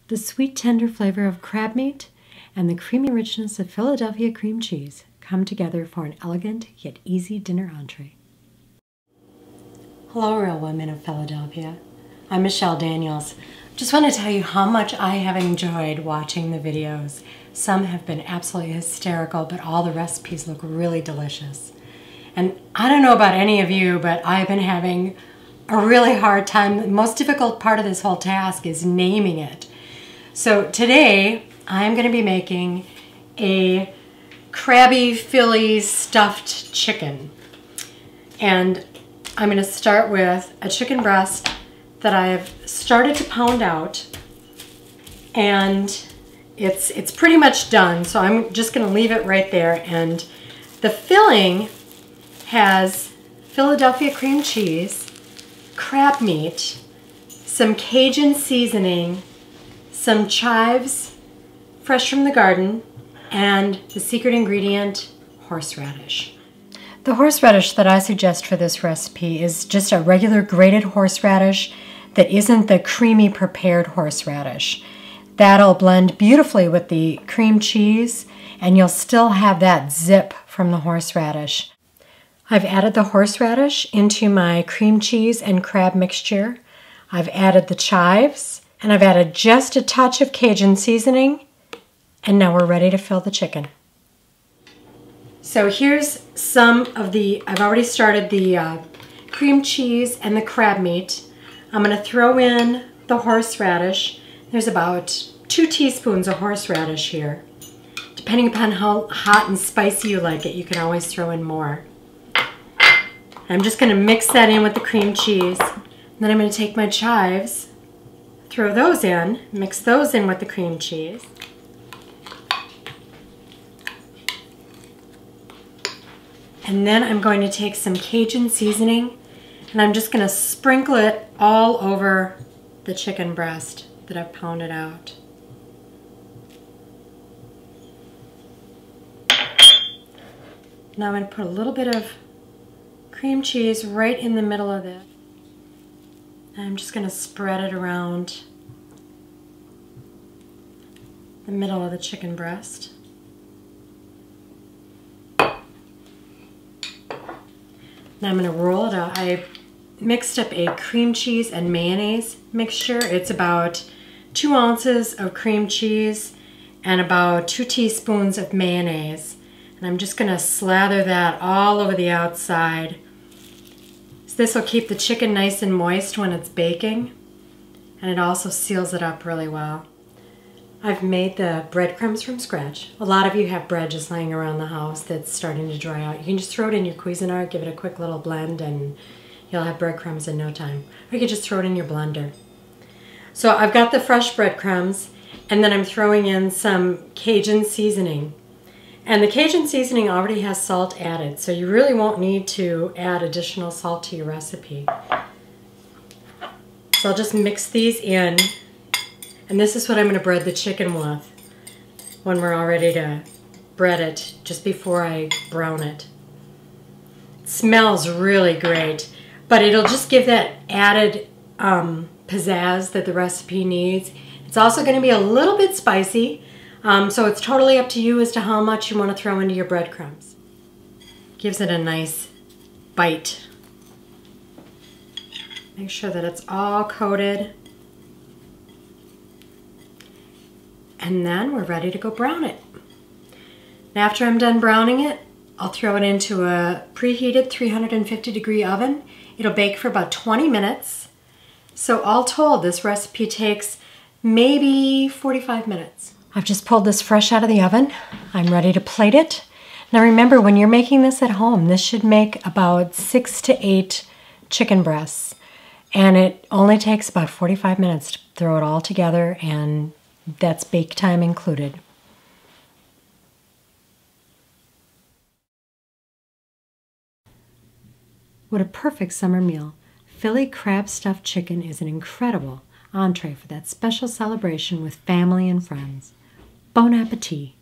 The sweet, tender flavor of crab meat and the creamy richness of Philadelphia cream cheese come together for an elegant yet easy dinner entree. Hello, real women of Philadelphia. I'm Michelle Daniels. Just want to tell you how much I have enjoyed watching the videos. Some have been absolutely hysterical, but all the recipes look really delicious. And I don't know about any of you, but I've been having a really hard time. The most difficult part of this whole task is naming it. So today, I'm going to be making a Krabby Philly stuffed chicken. And I'm going to start with a chicken breast that I've started to pound out. And it's pretty much done, so I'm just going to leave it right there. And the filling has Philadelphia cream cheese, crab meat, some Cajun seasoning, some chives fresh from the garden, and the secret ingredient, horseradish. The horseradish that I suggest for this recipe is just a regular grated horseradish that isn't the creamy prepared horseradish. That'll blend beautifully with the cream cheese, and you'll still have that zip from the horseradish. I've added the horseradish into my cream cheese and crab mixture. I've added the chives, and I've added just a touch of Cajun seasoning, and now we're ready to fill the chicken. So here's some of the, I've already started the cream cheese and the crab meat. I'm going to throw in the horseradish. There's about 2 teaspoons of horseradish here. Depending upon how hot and spicy you like it, you can always throw in more. I'm just going to mix that in with the cream cheese. Then I'm going to take my chives, throw those in, mix those in with the cream cheese. And then I'm going to take some Cajun seasoning, and I'm just going to sprinkle it all over the chicken breast that I've pounded out. Now I'm going to put a little bit of cream cheese right in the middle of it. And I'm just going to spread it around the middle of the chicken breast. Now I'm going to roll it out. I mixed up a cream cheese and mayonnaise mixture. It's about 2 ounces of cream cheese and about 2 teaspoons of mayonnaise. And I'm just going to slather that all over the outside. So this will keep the chicken nice and moist when it's baking, and it also seals it up really well. I've made the breadcrumbs from scratch. A lot of you have bread just laying around the house that's starting to dry out. You can just throw it in your Cuisinart, give it a quick little blend, and you'll have breadcrumbs in no time. Or you can just throw it in your blender. So I've got the fresh breadcrumbs, and then I'm throwing in some Cajun seasoning. And the Cajun seasoning already has salt added, so you really won't need to add additional salt to your recipe. So I'll just mix these in. And this is what I'm going to bread the chicken with when we're all ready to bread it, just before I brown it. It smells really great, but it'll just give that added pizzazz that the recipe needs. It's also going to be a little bit spicy, so it's totally up to you as to how much you want to throw into your breadcrumbs. Gives it a nice bite. Make sure that it's all coated. And then we're ready to go brown it. Now after I'm done browning it, I'll throw it into a preheated 350-degree oven. It'll bake for about 20 minutes. So all told, this recipe takes maybe 45 minutes. I've just pulled this fresh out of the oven. I'm ready to plate it. Now remember, when you're making this at home, this should make about 6 to 8 chicken breasts. And it only takes about 45 minutes to throw it all together, and that's bake time included. What a perfect summer meal. Philly crab stuffed chicken is an incredible entree for that special celebration with family and friends. Bon appetit!